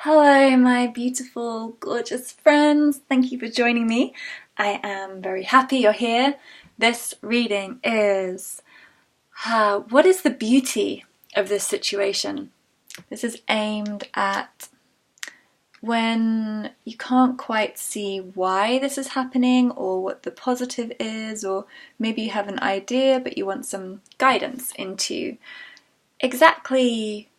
Hello, my beautiful, gorgeous friends. Thank you for joining me. I am very happy you're here. This reading is what is the beauty of this situation? This is aimed at when you can't quite see why this is happening or what the positive is, or maybe you have an idea but you want some guidance into exactly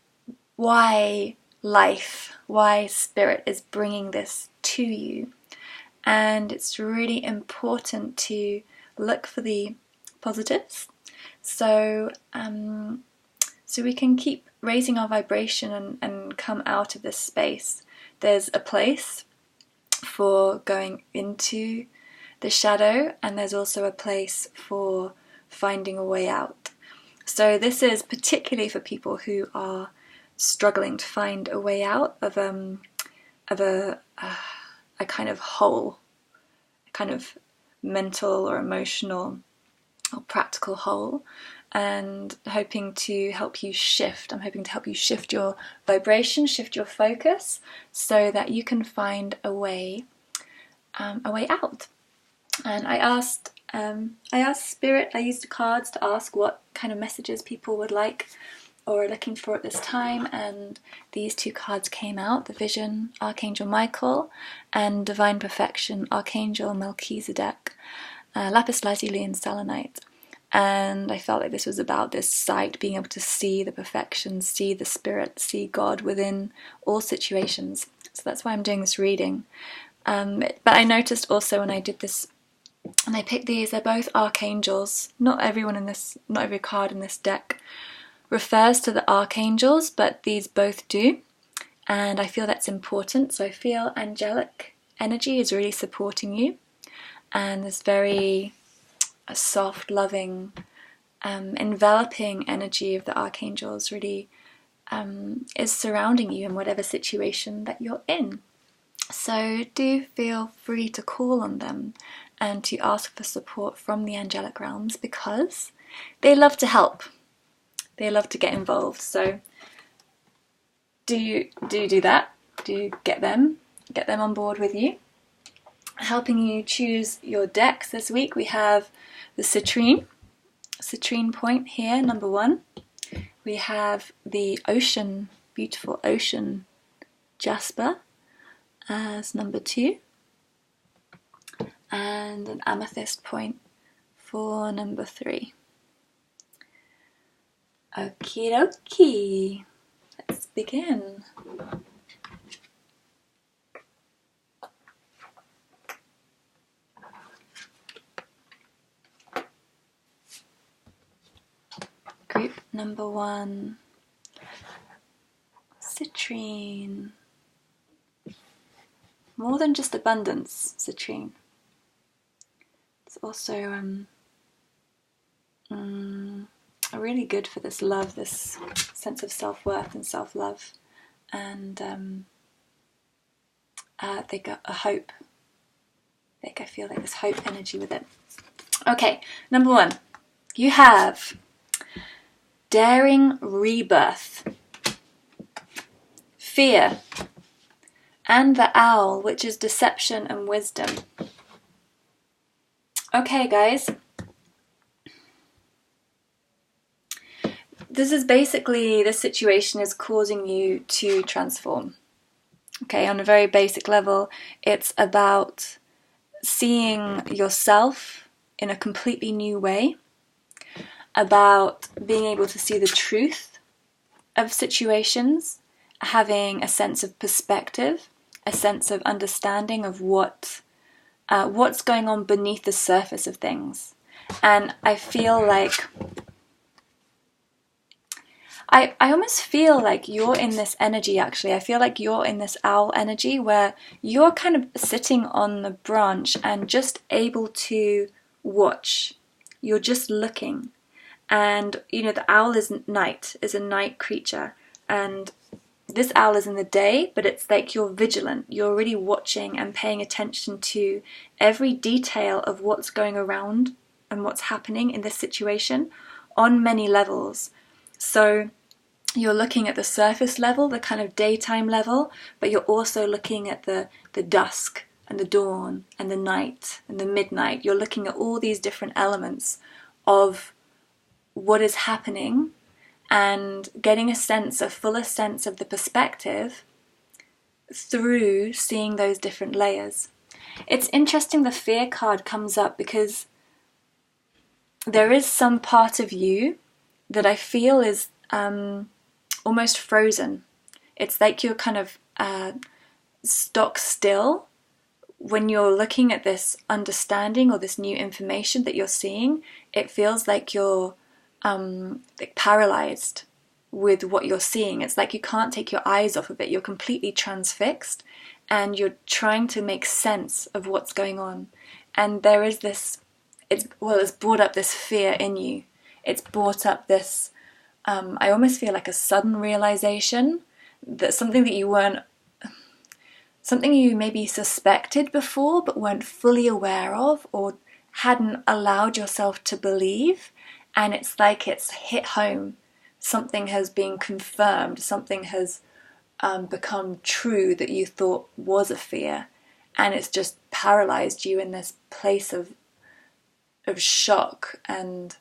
why life, why spirit is bringing this to you. And it's really important to look for the positives so we can keep raising our vibration and come out of this space. There's a place for going into the shadow, and there's also a place for finding a way out. So this is particularly for people who are struggling to find a way out of a kind of hole, a kind of mental or emotional or practical hole, and hoping to help you shift. I'm hoping to help you shift your vibration, shift your focus, so that you can find a way out. And I asked Spirit. I used the cards to ask what kind of messages people would like or are looking for at this time, and these two cards came out: the Vision, Archangel Michael, and Divine Perfection, Archangel Melchizedek, lapis lazuli and selenite. And I felt like this was about this sight, being able to see the perfection, see the spirit, see God within all situations. So that's why I'm doing this reading. But I noticed also when I did this, and I picked these, they're both archangels. Not every card in this deck refers to the archangels, but these both do, and I feel that's important. So I feel angelic energy is really supporting you, and this very soft, loving, enveloping energy of the archangels really is surrounding you in whatever situation that you're in. So do feel free to call on them and to ask for support from the angelic realms, because they love to help. They love to get involved. So do that. Do get them on board with you. Helping you choose your decks this week, we have the citrine point here, number 1. We have the ocean, beautiful ocean jasper as number 2, and an amethyst point for number 3. Okie dokie, let's begin. Group number 1, citrine. More than just abundance, citrine. It's also really good for this love, this sense of self-worth and self-love, and they got a hope. I feel like there's hope energy with it. Okay, number 1, you have daring rebirth, fear, and the owl, which is deception and wisdom. Okay, guys. This is basically, this situation is causing you to transform. Okay, on a very basic level, it's about seeing yourself in a completely new way, about being able to see the truth of situations, having a sense of perspective, a sense of understanding of what's going on beneath the surface of things. And I feel like I almost feel like you're in this energy, actually. I feel like you're in this owl energy where you're kind of sitting on the branch and just able to watch. You're just looking. And, the owl is a night creature. And this owl is in the day, but it's like you're vigilant. You're really watching and paying attention to every detail of what's going around and what's happening in this situation on many levels. So you're looking at the surface level, the kind of daytime level, but you're also looking at the dusk and the dawn and the night and the midnight. You're looking at all these different elements of what is happening and getting a fuller sense of the perspective through seeing those different layers. It's interesting the fear card comes up because there is some part of you that I feel is almost frozen. It's like you're kind of stock still when you're looking at this understanding or this new information that you're seeing. It feels like you're like paralyzed with what you're seeing. It's like you can't take your eyes off of it. You're completely transfixed and you're trying to make sense of what's going on. And there is this, it's brought up this fear in you. It's brought up this, I almost feel like a sudden realization that something you maybe suspected before but weren't fully aware of or hadn't allowed yourself to believe. And it's like it's hit home. Something has been confirmed. Something has become true that you thought was a fear. And it's just paralyzed you in this place of shock and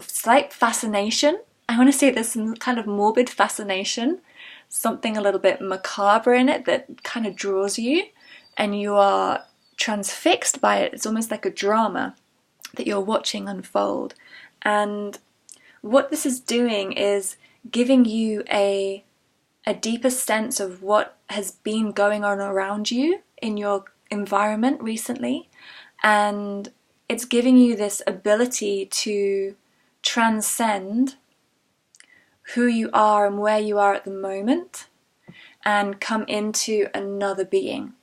slight fascination. I want to say there's some kind of morbid fascination, something a little bit macabre in it that kind of draws you, and you are transfixed by it. It's almost like a drama that you're watching unfold. And what this is doing is giving you a deeper sense of what has been going on around you in your environment recently, and it's giving you this ability to transcend who you are and where you are at the moment and come into another being.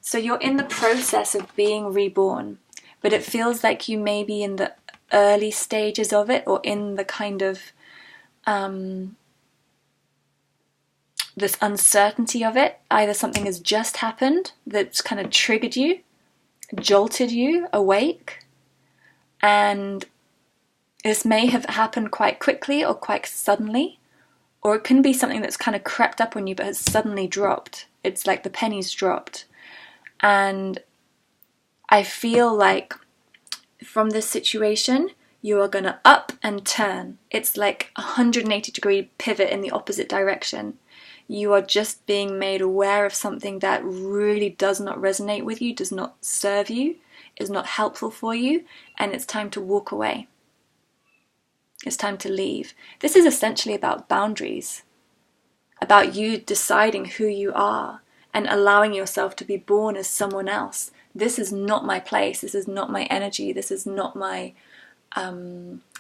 So you're in the process of being reborn, but it feels like you may be in the early stages of it, or in the kind of this uncertainty of it. Either something has just happened that's kind of triggered you, jolted you awake, and this may have happened quite quickly or quite suddenly, or it can be something that's kind of crept up on you but has suddenly dropped. It's like the pennies dropped. And I feel like from this situation, you are going to up and turn. It's like a 180-degree pivot in the opposite direction. You are just being made aware of something that really does not resonate with you, does not serve you, is not helpful for you, and it's time to walk away. It's time to leave. This is essentially about boundaries, about you deciding who you are and allowing yourself to be born as someone else. This is not my place. This is not my energy. This is not my.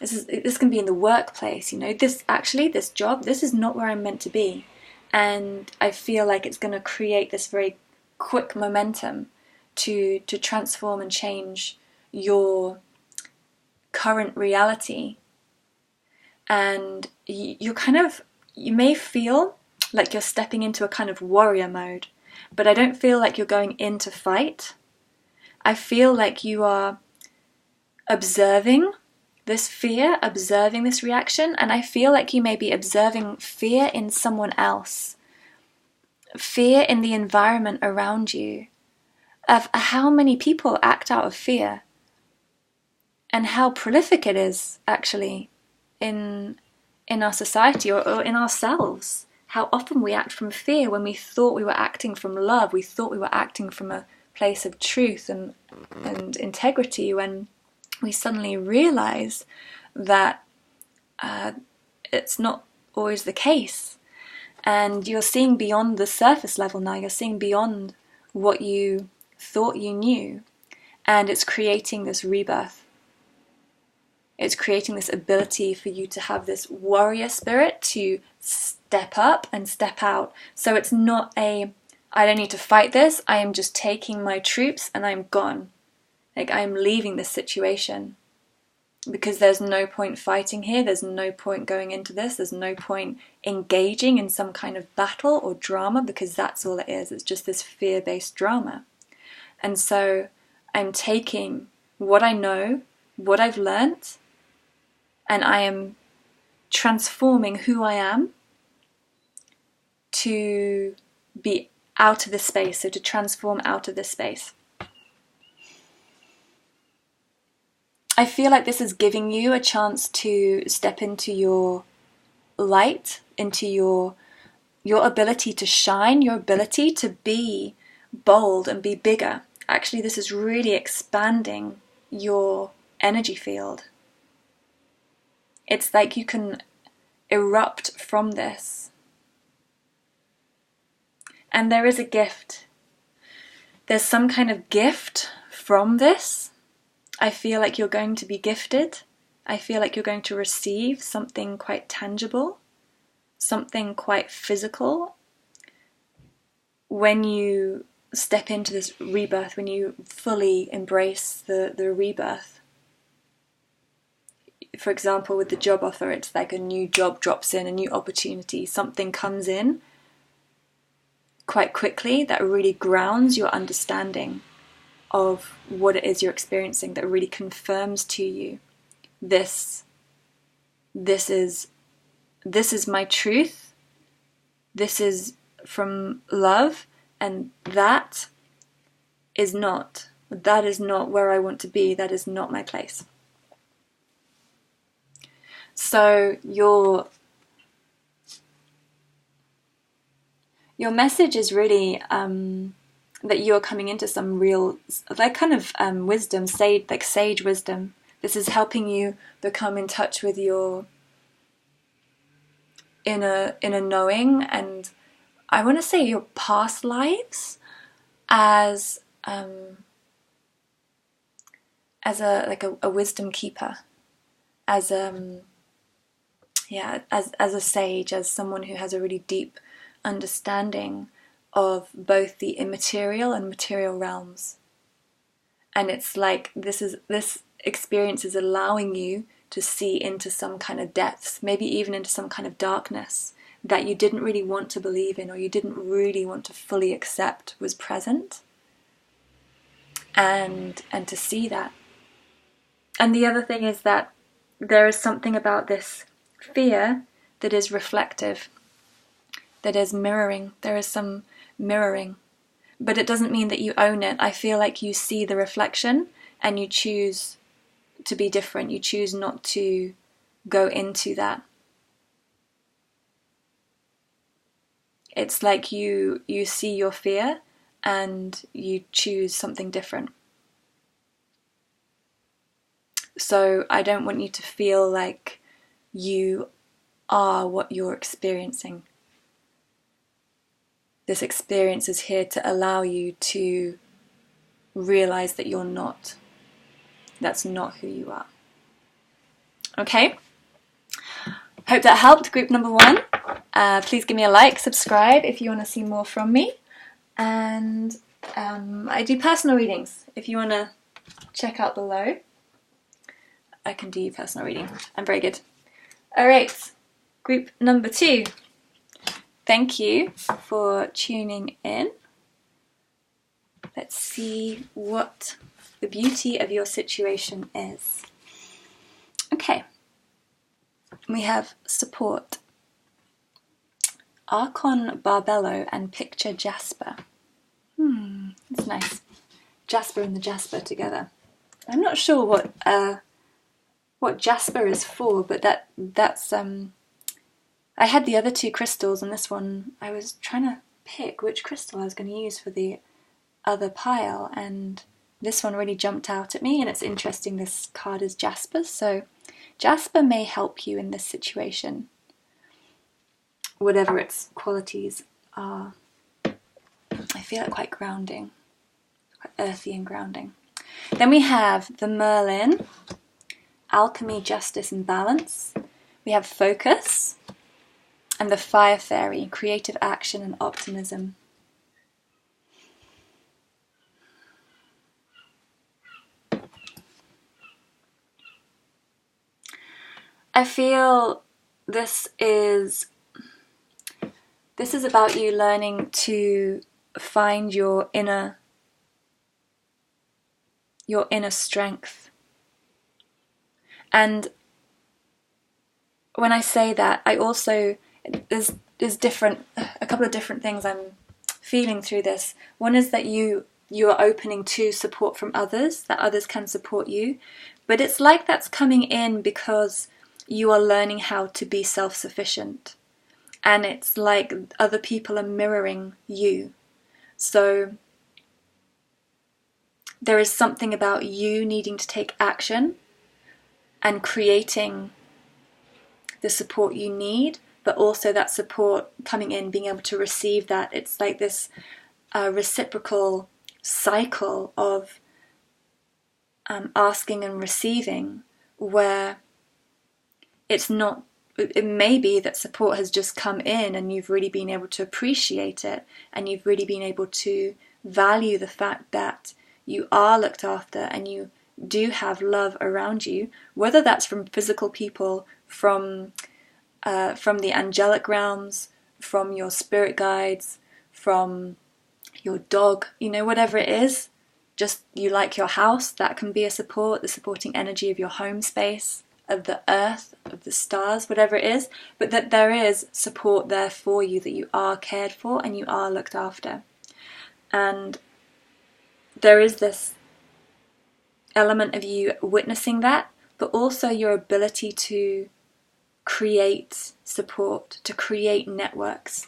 This can be in the workplace. This job. This is not where I'm meant to be, and I feel like it's going to create this very quick momentum to transform and change your current reality. And you may feel like you're stepping into a kind of warrior mode, but I don't feel like you're going in to fight. I feel like you are observing this fear, observing this reaction, and I feel like you may be observing fear in someone else, fear in the environment around you, of how many people act out of fear, and how prolific it is actually in our society or in ourselves. How often we act from fear when we thought we were acting from love, we thought we were acting from a place of truth and integrity, when we suddenly realize that it's not always the case. And you're seeing beyond the surface level now, you're seeing beyond what you thought you knew, and it's creating this rebirth. It's creating this ability for you to have this warrior spirit to step up and step out. So it's not I don't need to fight this, I am just taking my troops and I'm gone. Like, I'm leaving this situation. Because there's no point fighting here, there's no point going into this, there's no point engaging in some kind of battle or drama, because that's all it is. It's just this fear-based drama. And so I'm taking what I know, what I've learnt, and I am transforming who I am to be out of this space, so to transform out of this space. I feel like this is giving you a chance to step into your light, into your ability to shine, your ability to be bold and be bigger. Actually, this is really expanding your energy field. It's like you can erupt from this. And there is a gift. There's some kind of gift from this. I feel like you're going to be gifted. I feel like you're going to receive something quite tangible, something quite physical when you step into this rebirth, when you fully embrace the rebirth. For example, with the job offer, it's like a new job drops in, a new opportunity, something comes in quite quickly that really grounds your understanding of what it is you're experiencing, that really confirms to you this is my truth, this is from love, and that is not where I want to be, that is not my place. So your message is really that you're coming into some real, like, kind of wisdom, sage wisdom. This is helping you become in touch with your inner knowing, and I want to say your past lives as a wisdom keeper, as a sage, as someone who has a really deep understanding of both the immaterial and material realms. And it's like this experience is allowing you to see into some kind of depths, maybe even into some kind of darkness that you didn't really want to believe in, or you didn't really want to fully accept was present, and to see that. And the other thing is that there is something about this fear that is reflective, that is mirroring. There is some mirroring, but it doesn't mean that you own it. I feel like you see the reflection and you choose to be different. You choose not to go into that. It's like you see your fear and you choose something different. So I don't want you to feel like you are what you're experiencing. This experience is here to allow you to realize that you're not. That's not who you are. Okay? Hope that helped, group number 1. Please give me a like, subscribe if you want to see more from me. And I do personal readings. If you want to check out below, I can do personal reading. I'm very good. Alright, group number 2. Thank you for tuning in. Let's see what the beauty of your situation is. Okay, we have support, Archon Barbello and Picture Jasper. That's nice. Jasper and the Jasper together. I'm not sure what Jasper is for, but that's I had the other 2 crystals, and this one I was trying to pick which crystal I was going to use for the other pile, and this one really jumped out at me, and it's interesting this card is Jasper, so Jasper may help you in this situation, whatever its qualities are. I feel it quite grounding, quite earthy and grounding. Then we have the Merlin, Alchemy, Justice and Balance. We have Focus, and the Fire Fairy, Creative Action and Optimism. I feel this is about you learning to find your inner strength. And when I say that, I also, there's a couple of different things I'm feeling through this. One is that you are opening to support from others, that others can support you, but it's like that's coming in because you are learning how to be self-sufficient, and it's like other people are mirroring you. So there is something about you needing to take action and creating the support you need, but also that support coming in, being able to receive that. It's like this reciprocal cycle of asking and receiving, where it's not, it may be that support has just come in and you've really been able to appreciate it, and you've really been able to value the fact that you are looked after and you do have love around you, whether that's from physical people, from the angelic realms, from your spirit guides, from your dog, whatever it is. Just you like your house, that can be a support, the supporting energy of your home space, of the earth, of the stars, whatever it is, but that there is support there for you, that you are cared for and you are looked after. And there is this element of you witnessing that, but also your ability to create support, to create networks.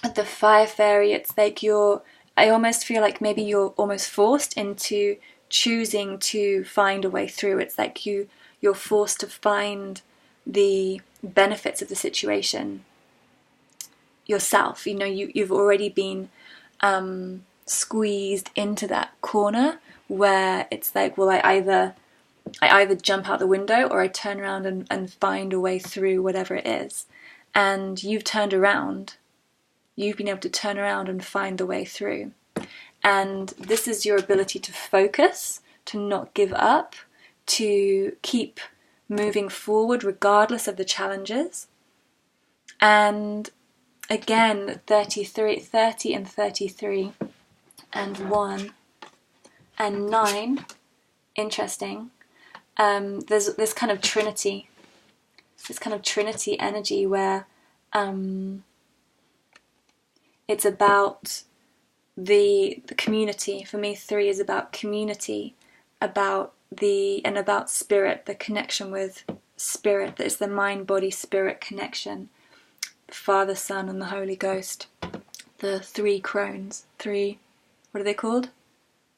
At the Fire Fairy, it's like I almost feel like maybe you're almost forced into choosing to find a way through. It's like you're forced to find the benefits of the situation yourself. You've already been squeezed into that corner where it's like, well, I either jump out the window or I turn around and find a way through whatever it is. And you've turned around. You've been able to turn around and find the way through. And this is your ability to focus, to not give up, to keep moving forward regardless of the challenges. And again, 30 and 33 and 1 and 9, interesting. There's this kind of trinity energy where it's about the community. For me, 3 is about community, about spirit, the connection with spirit. That is the mind, body, spirit connection. The Father, Son, and the Holy Ghost. The 3 crones. 3, what are they called?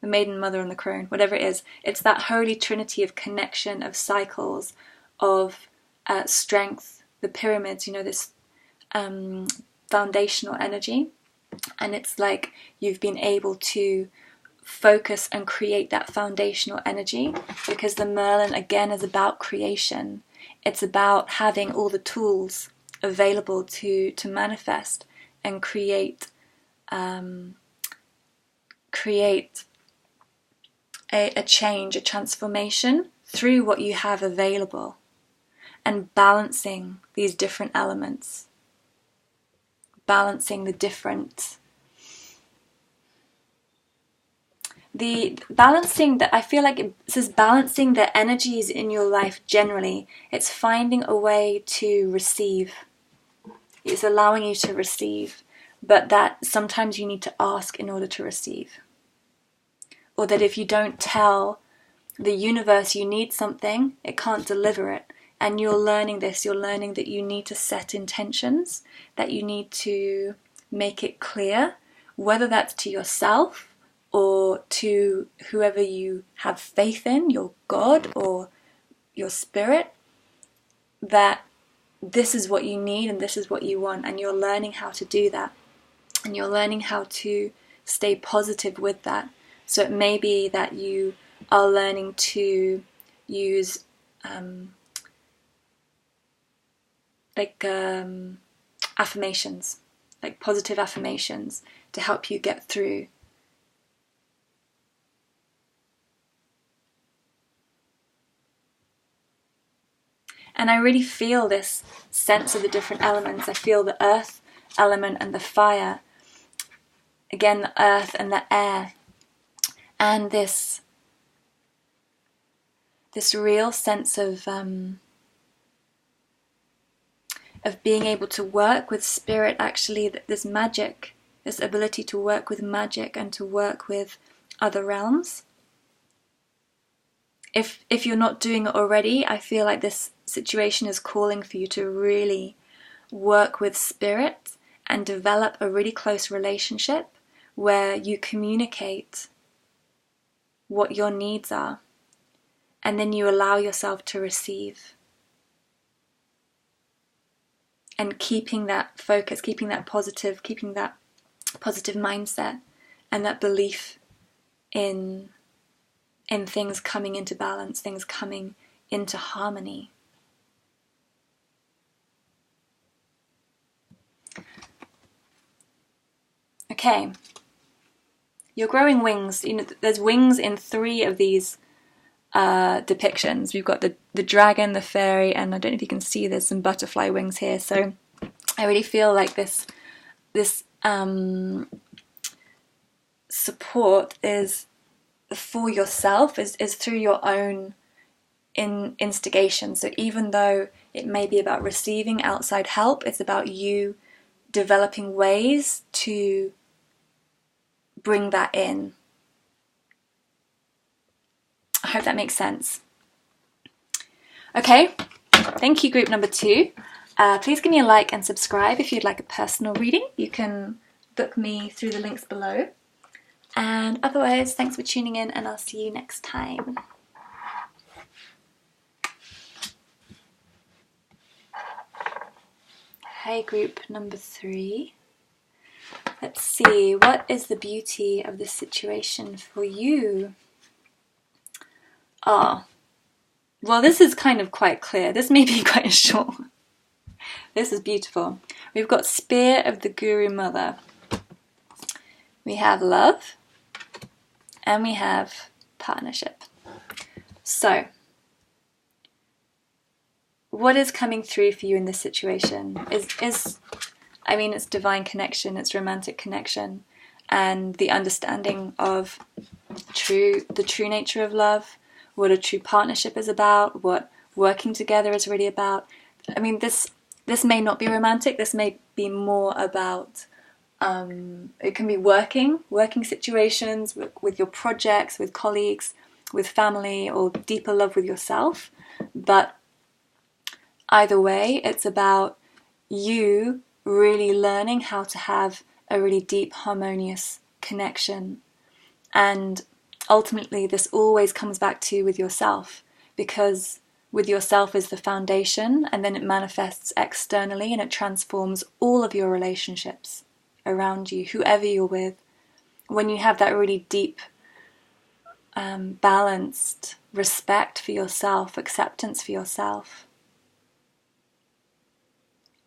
The Maiden, Mother, and the Crone. Whatever it is. It's that holy trinity of connection, of cycles, of strength. The pyramids, this foundational energy. And it's like you've been able to focus and create that foundational energy, because the Merlin, again, is about creation. It's about having all the tools available to manifest and create a change, a transformation through what you have available, and balancing these different elements. Balancing the different, I feel like it says balancing the energies in your life generally. It's finding a way to receive. It's allowing you to receive, but that sometimes you need to ask in order to receive. Or that if you don't tell the universe you need something, it can't deliver it. And you're learning this, you're learning that you need to set intentions, that you need to make it clear, whether that's to yourself or to whoever you have faith in, your God or your spirit, that this is what you need and this is what you want, and you're learning how to do that. And you're learning how to stay positive with that. So it may be that you are learning to use affirmations, like positive affirmations, to help you get through. And I really feel this sense of the different elements. I feel the earth element and the fire, again the earth and the air, and this real sense of of being able to work with spirit, actually, this magic, this ability to work with magic and to work with other realms. If you're not doing it already, I feel like this situation is calling for you to really work with spirit and develop a really close relationship where you communicate what your needs are, and then you allow yourself to receive. And keeping that focus, keeping that positive mindset and that belief in things coming into balance, things coming into harmony. Okay, you're growing wings. You know, there's wings in 3 of these depictions. We've got the dragon, the fairy, and I don't know if you can see, there's some butterfly wings here. So I really feel like this support is for yourself, is through your own instigation. So even though it may be about receiving outside help, it's about you developing ways to bring that in. I hope that makes sense. Okay, thank you, group number 2. Please give me a like and subscribe if you'd like a personal reading. You can book me through the links below. And otherwise, thanks for tuning in, and I'll see you next time. Hey, group number 3. Let's see, what is the beauty of this situation for you? Oh, well, this is kind of quite clear. This may be quite short. This is beautiful. We've got Spear of the Guru Mother. We have love. And we have partnership. So, what is coming through for you in this situation I mean, it's divine connection, it's romantic connection, and the understanding of the true nature of love, what a true partnership is about, what working together is really about. I mean, this may not be romantic, this may be more about, it can be working situations with your projects, with colleagues, with family, or deeper love with yourself. But either way, it's about you really learning how to have a really deep, harmonious connection. And ultimately, this always comes back to with yourself, because with yourself is the foundation, and then it manifests externally and it transforms all of your relationships around you, whoever you're with. When you have that really deep, balanced respect for yourself, acceptance for yourself,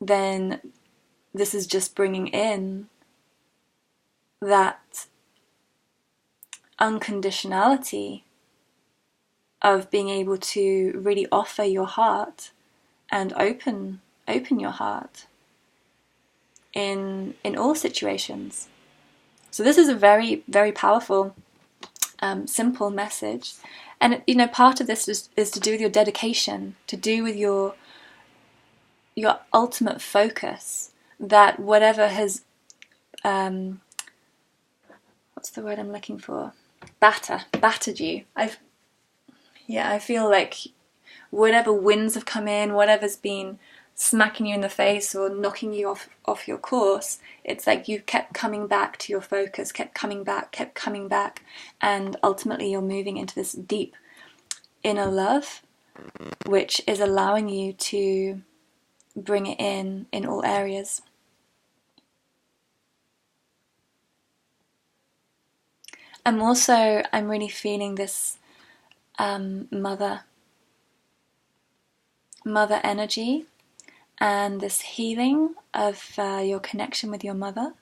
then this is just bringing in that unconditionality of being able to really offer your heart and open your heart in all situations. So this is a very, very powerful, simple message. And you know, part of this is to do with your dedication, to do with your ultimate focus, that whatever has what's the word I'm looking for? Battered you. I feel like whatever winds have come in, whatever's been smacking you in the face or knocking you off your course, it's like you've kept coming back to your focus, kept coming back, and ultimately you're moving into this deep inner love, which is allowing you to bring it in all areas. I'm really feeling this mother energy, and this healing of your connection with your mother,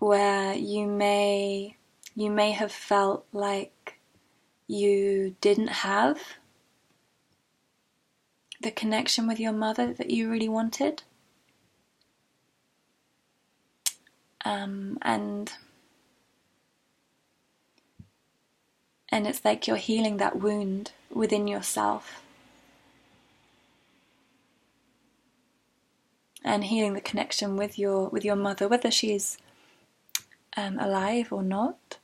where you may have felt like you didn't have the connection with your mother that you really wanted. And it's like you're healing that wound within yourself. And healing the connection with your mother, whether she's alive or not.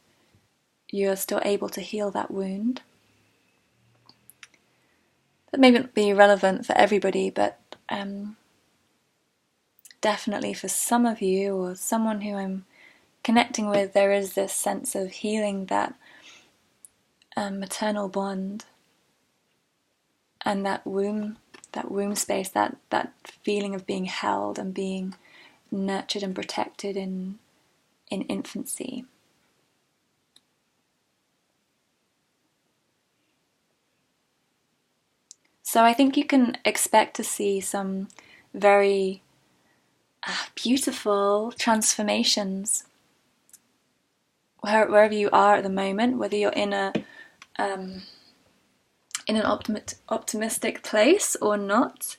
You're still able to heal that wound. That may not be relevant for everybody, but definitely for some of you or someone who I'm connecting with, there is this sense of healing that maternal bond and that womb space, that feeling of being held and being nurtured and protected in infancy. So I think you can expect to see some very beautiful transformations wherever you are at the moment, whether you're in an optimistic place or not.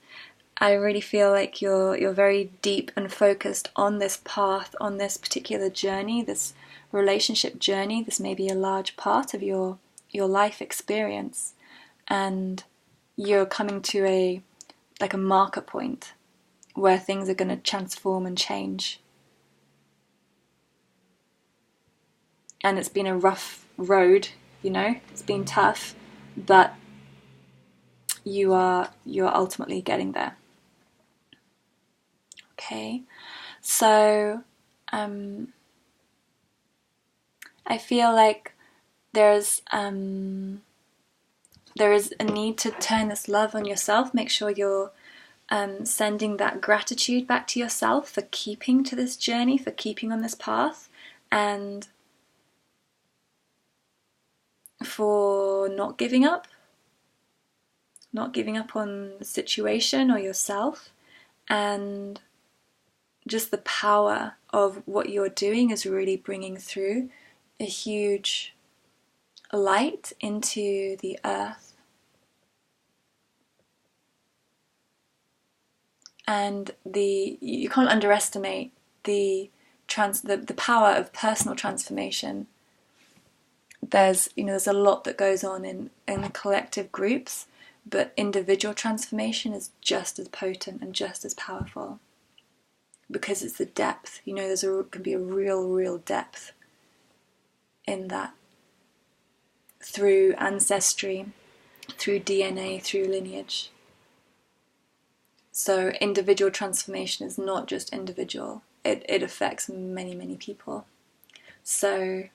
I really feel like you're very deep and focused on this path, on this particular journey, this relationship journey. This may be a large part of your life experience, and you're coming to a marker point where things are going to transform and change. And it's been a rough road, it's been tough, but you're ultimately getting there. Okay, so I feel like there is a need to turn this love on yourself. Make sure you're sending that gratitude back to yourself for keeping to this journey, for keeping on this path, and for not giving up on the situation or yourself. And just the power of what you're doing is really bringing through a huge light into the earth. And you can't underestimate the power of personal transformation. There's a lot that goes on in collective groups, but individual transformation is just as potent and just as powerful, because it's the depth. Can be a real depth in that, through ancestry, through DNA, through lineage. So individual transformation is not just individual. It affects many people. So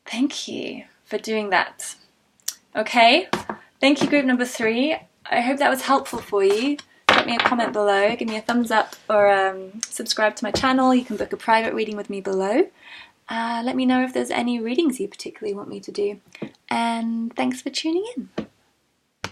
thank you for doing that. Okay, thank you, group number 3. I hope that was helpful for you. Drop me a comment below, give me a thumbs up, or subscribe to my channel. You can book a private reading with me below. Let me know if there's any readings you particularly want me to do. And thanks for tuning in.